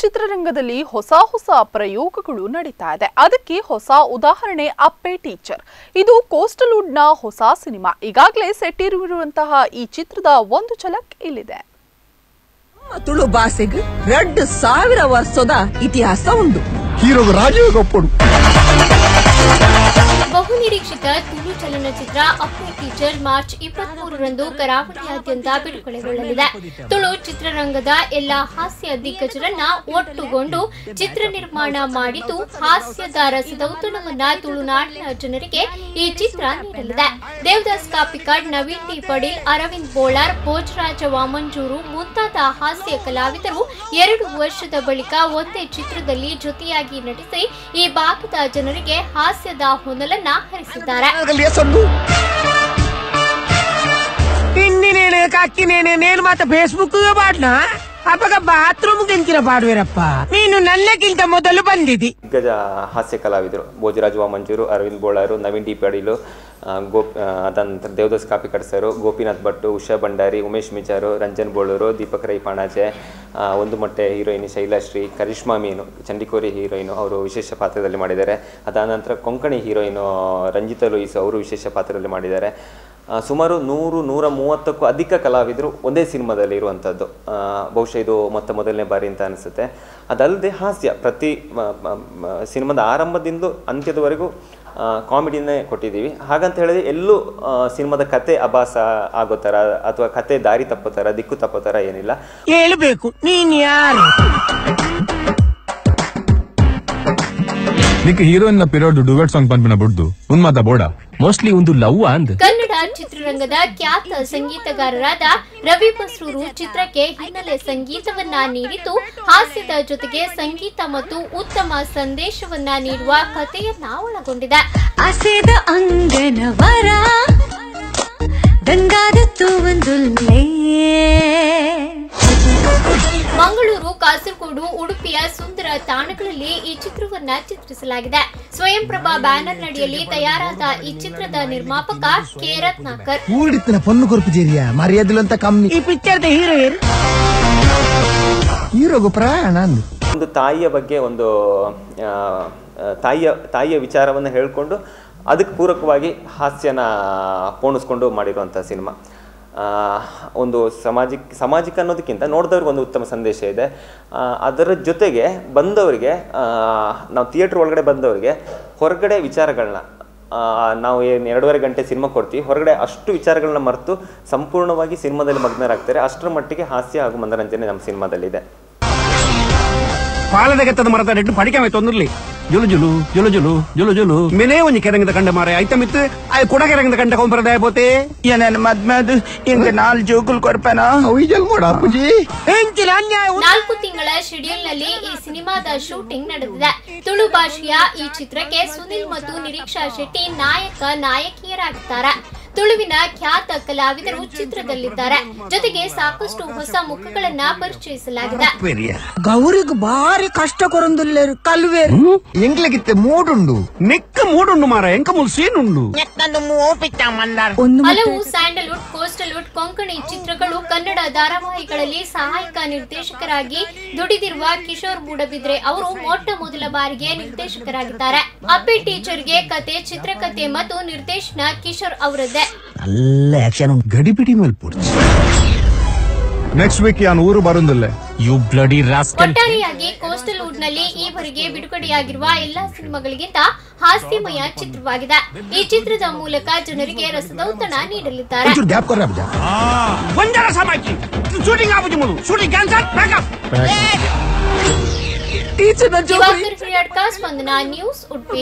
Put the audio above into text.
ಚಿತ್ರರಂಗದಲ್ಲಿ ಹೊಸ ಪ್ರಯೋಗಗಳು ನಡೀತಾ ಇದೆ. ಅದಕ್ಕೆ ಹೊಸ ಉದಾಹರಣೆ ಅಪ್ಪೆ ಟೀಚರ್. ಇದು ಕೋಸ್ಟಲ್ ವುಡ್ ನ ಹೊಸ ಸಿನಿಮಾ. ಈಗಾಗಲೇ ಸೆಟ್ಟಿರುವಂತಹ ಈ ಚಿತ್ರದ ಒಂದು ಝಲಕ್ ಇಲ್ಲಿದೆ. ತುಳು ಭಾಷೆಗೆ 2000 ವರ್ಷದ ಇತಿಹಾಸ ಉಂಟು. ಹೀರೋ ರಾಜೀವ್ ಗೌಪಡು. ಬಹುನಿರೀಕ್ಷಿತ ತುಳು ಚಲನಚಿತ್ರ ಅಪ್ಪೆ ಟೀಚರ್ ಮಾರ್ಚ್ 23ರಂದು ಕರಾವಳಿಯಾದ್ಯಂತ ಬಿಡುಗಡೆಗೊಳ್ಳಲಿದೆ. ತುಳು ಚಿತ್ರರಂಗದ ಎಲ್ಲ ಹಾಸ್ಯ ದಿಗ್ಗಜರನ್ನ ಒಟ್ಟುಗೊಂಡು ಚಿತ್ರ ನಿರ್ಮಾಣ ಮಾಡಿದ್ದು ಹಾಸ್ಯದ ರಸದೌತಣವನ್ನ ತುಳುನಾಡಿನ ಜನರಿಗೆ ಈ ಚಿತ್ರ ನೀಡಲಿದೆ. ದೇವದಾಸ್ ಕಾಪಿಕಾಡ್, ನವೀನ್ ಟಿ ಪಡೀಲ್, ಅರವಿಂದ್ ಬೋಳಾರ್, ಭೋಜರಾಜ ವಾಮಂಜೂರು ಮುಂತಾದ ಹಾಸ್ಯ ಕಲಾವಿದರು 2 ವರ್ಷದ ಬಳಿಕ ಒಂದೇ ಚಿತ್ರದಲ್ಲಿ ಜೊತೆಯಾಗಿ ನಟಿಸಿ ಈ ಭಾಗದ ಜನರಿಗೆ ಹಾಸ್ಯದ ಹೊನಲನ್ನ ಹರಿಸಿದ್ದಾರೆ. నేను మాత్రం ఫేస్బుక్ పాడినా ಅಪ್ಪಗ ಬಾತ್ರೂಮ್ ಗೆಂಚಿನ ಪಾಡುವೆರಪ್ಪ. ನೀನು ನನ್ನಕ್ಕಿಂತ ಮೊದಲು ಬಂದಿದ್ದಿ. ದಿಗ್ಗಜ ಹಾಸ್ಯ ಕಲಾವಿದರು ಭೋಜರಾಜ ವಾಮಂಜೂರು, ಅರವಿಂದ್ ಬೋಳಾರು, ನವೀನ್ ಟಿ ಪಡೀಲು, ಅದಂತರ ದೇವದಾಸ್ ಕಾಪಿಕಾಡ್ ಸರು, ಗೋಪಿನಾಥ್ ಭಟ್, ಉಷಾ ಭಂಡಾರಿ, ಉಮೇಶ್ ಮಿಚಾರು, ರಂಜನ್ ಬೋಳೂರು, ದೀಪಕ್ ರೈ ಪಾಣಾಚೆ, ಒಂದು ಮೊಟ್ಟೆ ಹೀರೋಯಿನ್ ಶೈಲಾಶ್ರೀ, ಕರಿಷ್ಮಾ ಮೀನು ಚಂಡಿಕೋರಿ ಹೀರೋಯಿನು ಅವರು ವಿಶೇಷ ಪಾತ್ರದಲ್ಲಿ ಮಾಡಿದ್ದಾರೆ. ಅದಾದ ನಂತರ ಕೊಂಕಣಿ ಹೀರೋಯಿನು ರಂಜಿತಾ ಲೂಯಿಸ್ ಅವರು ವಿಶೇಷ ಪಾತ್ರದಲ್ಲಿ ಮಾಡಿದ್ದಾರೆ. ಸುಮಾರು 100-130ಕ್ಕೂ ಅಧಿಕ ಕಲಾವಿದರು ಒಂದೇ ಸಿನಿಮಾದಲ್ಲಿ ಇರುವಂಥದ್ದು. ಬಹುಶಃ ಇದು ಮೊದಲನೇ ಬಾರಿ ಅಂತ ಅನಿಸುತ್ತೆ. ಅದಲ್ಲದೆ ಹಾಸ್ಯ ಪ್ರತಿ ಸಿನಿಮಾದ ಆರಂಭದಿಂದ ಅಂತ್ಯದವರೆಗೂ ಕಾಮಿಡಿನೇ ಕೊಟ್ಟಿದ್ದೀವಿ. ಹಾಗಂತ ಹೇಳಿದ್ರೆ ಎಲ್ಲೂ ಸಿನಿಮಾದ ಕತೆ ಅಭಾಸ ಆಗೋ ಥರ ಅಥವಾ ಕತೆ ದಾರಿ ತಪ್ಪೋ ಥರ ದಿಕ್ಕು ತಪ್ಪೋ ಥರ ಏನಿಲ್ಲ. ಹೇಳಬೇಕು ನೀನು ಯಾರು ನಿಕ್ಕೆ ಹೀರೋಯಿನ್ ನ ಪಿರಿಯಡ್ ಡುವೆಟ್ ಸಾಂಗ್ ಪನ್ಪಿನ ಬುಡ್ದು ಉನ್ಮಾತ ಬೋಡ ಮೋಸ್ಟ್ಲಿ ಒಂದು ಲವ್ ಅಂದ್. ಕನ್ನಡ ಚಿತ್ರರಂಗದ ಖ್ಯಾತ ಸಂಗೀತಗಾರರಾದ ರವಿ ಬಸ್ರೂರು ಚಿತ್ರಕ್ಕೆ ಹಿನ್ನೆಲೆ ಸಂಗೀತವನ್ನ ನೀಡಿದ್ದು ಹಾಸ್ಯದ ಜೊತೆಗೆ ಸಂಗೀತ ಮತ್ತು ಉತ್ತಮ ಸಂದೇಶವನ್ನ ನೀಡುವ ಕಥೆಯನ್ನ ಒಳಗೊಂಡಿದೆ. ಅಸೆದ ಅಂಗನವರ ದಂಗಾದ ತೂವಂದುಲ್ಲೇ ಮಂಗಳೂರು, ಕಾಸರಗೋಡು, ಉಡುಪಿಯ ಸುಂದರ ತಾಣಗಳಲ್ಲಿ ಈ ಚಿತ್ರವನ್ನ ಚಿತ್ರಿಸಲಾಗಿದೆ. ಸ್ವಯಂ ಪ್ರಭಾ ಬ್ಯಾನರ್ ನಡಿಯಲ್ಲಿ ತಯಾರಾದ ಈ ಚಿತ್ರದ ನಿರ್ಮಾಪಕ ಕೆ ರತ್ನಾಕರ್. ಈ ಪಿಕ್ಚರ್ದ ಹೀರೋಗೂ ಪ್ರಾಣ. ಒಂದು ತಾಯಿಯ ಬಗ್ಗೆ ಒಂದು ತಾಯಿಯ ವಿಚಾರವನ್ನು ಹೇಳಿಕೊಂಡು ಅದಕ್ಕೆ ಪೂರಕವಾಗಿ ಹಾಸ್ಯನ ಪೋಣಿಸ್ಕೊಂಡು ಮಾಡಿರುವಂಥ ಸಿನಿಮಾ. ಒಂದು ಸಾಮಾಜಿಕ ಅನ್ನೋದಕ್ಕಿಂತ ನೋಡಿದವ್ರಿಗೆ ಒಂದು ಉತ್ತಮ ಸಂದೇಶ ಇದೆ. ಅದರ ಜೊತೆಗೆ ಬಂದವರಿಗೆ ನಾವು ಥಿಯೇಟ್ರ್ ಒಳಗಡೆ ಬಂದವರಿಗೆ ಹೊರಗಡೆ ವಿಚಾರಗಳನ್ನ ನಾವು ಏನು 2.5 ಗಂಟೆ ಸಿನಿಮಾ ಕೊಡ್ತೀವಿ, ಹೊರಗಡೆ ಅಷ್ಟು ವಿಚಾರಗಳನ್ನ ಮರೆತು ಸಂಪೂರ್ಣವಾಗಿ ಸಿನಿಮಾದಲ್ಲಿ ಮಗ್ನರಾಗ್ತಾರೆ. ಅಷ್ಟರ ಮಟ್ಟಿಗೆ ಹಾಸ್ಯ ಹಾಗೂ ಮನರಂಜನೆ ನಮ್ಮ ಸಿನಿಮಾದಲ್ಲಿದೆ. ಪಾಲದಗತ್ತದ ಮರದ ನೆಟ್ಟು ಪಡಿಕೆ ತೊಂದರ್ಲಿ ಜುಲು ಜುಲು ಜುಲು ಜುಲು ಜುಲು ಜುಲು ಮಿನೇ ಒಂಜಿ ಕೆರಂಗದ ಕಂಡ ಮಾರೆ ಆಯ್ತ ಮಿತ್ತು ಆಯ್ ಕುಡ ಕೆರಂಗದ ಕಂಡ ಕೊಂಪರದಾಯ ಪೋತೆ ಏನೇನು ಮದ್ಮೇದು ಹಿಂಗ 4 ಜೋಗುಲ್ ಕೊಡ್ಪೇನ ಅಪ್ಪುಜಿ 4 ತಿಂಗಳ ಶೆಡ್ಯೂಲ್ ನಲ್ಲಿ ಈ ಸಿನಿಮಾದ ಶೂಟಿಂಗ್ ನಡೆದಿದೆ. ತುಳು ಭಾಷೆಯ ಈ ಚಿತ್ರಕ್ಕೆ ಸುನಿಲ್ ಮತ್ತು ನಿರೀಕ್ಷಾ ಶೆಟ್ಟಿ ನಾಯಕಿಯರಾಗಿದ್ದಾರೆ. ತುಳುವಿನ ಖ್ಯಾತ ಕಲಾವಿದರು ಚಿತ್ರದಲ್ಲಿದ್ದಾರೆ. ಜೊತೆಗೆ ಸಾಕಷ್ಟು ಹೊಸ ಮುಖಗಳನ್ನ ಪರಿಚಯಿಸಲಾಗಿದೆ. ಗೌರಿಗೆ ಬಾರಿ ಕಷ್ಟ ಕೊರೊಂದುಲ್ಲೇರು ಕಲ್ವೇರು ಎಂಗ್ಲಗಿತ್ತೆ ಮೂಡುಂಡು ನೆಕ್ಕ ಮೂಡುಂಡು ಮಾರ ಎಂಕ ಮುಲ್ ಸೀನುಂಡು. ಹಲವು ಸ್ಯಾಂಡಲ್ವುಡ್, ಕೋಸ್ಟಲ್ವುಡ್, ಕೊಂಕಣಿ ಚಿತ್ರಗಳು, ಕನ್ನಡ ಧಾರಾವಾಹಿಗಳಲ್ಲಿ ಸಹಾಯಕ ನಿರ್ದೇಶಕರಾಗಿ ದುಡಿದಿರುವ ಕಿಶೋರ್ ಮೂಡಬಿದ್ರೆ ಅವರು ಮೊದಲ ಬಾರಿಗೆ ನಿರ್ದೇಶಕರಾಗಿದ್ದಾರೆ. ಅಪ್ಪೆ ಟೀಚರ್ಗೆ ಕತೆ, ಚಿತ್ರಕಥೆ ಮತ್ತು ನಿರ್ದೇಶನ ಕಿಶೋರ್ ಅವರದ್ದೇ. നല്ല ആക്ഷൻ ഗടിപിടി മേൽപൊടിച്ചു. ನೆಕ್ಸ್ಟ್ ವೀಕ್ ಯಾನ್ ಊರು ಬರುವುದಿಲ್ಲ. You bloody rascal. ಒಟ್ಟಾರೆಯಾಗಿ ಕೋಸ್ಟಲ್ ವುಡ್ ನಲ್ಲಿ ಈವರೆಗೆ ಬಿಡುಗಡೆಯಾಗಿರುವ ಎಲ್ಲಾ ಸಿನಿಮಾಗಳಿಗಿಂತ ಹಾಸ್ಯಮಯ ಚಿತ್ರವಾಗಿದೆ. ಈ ಚಿತ್ರದ ಮೂಲಕ ಜನರಿಗೆ ರಸದೌತಣ ನೀಡಲಿದ್ದಾರೆ. ಸ್ಪಂದನಾ ನ್ಯೂಸ್ ಉಡುಪಿ.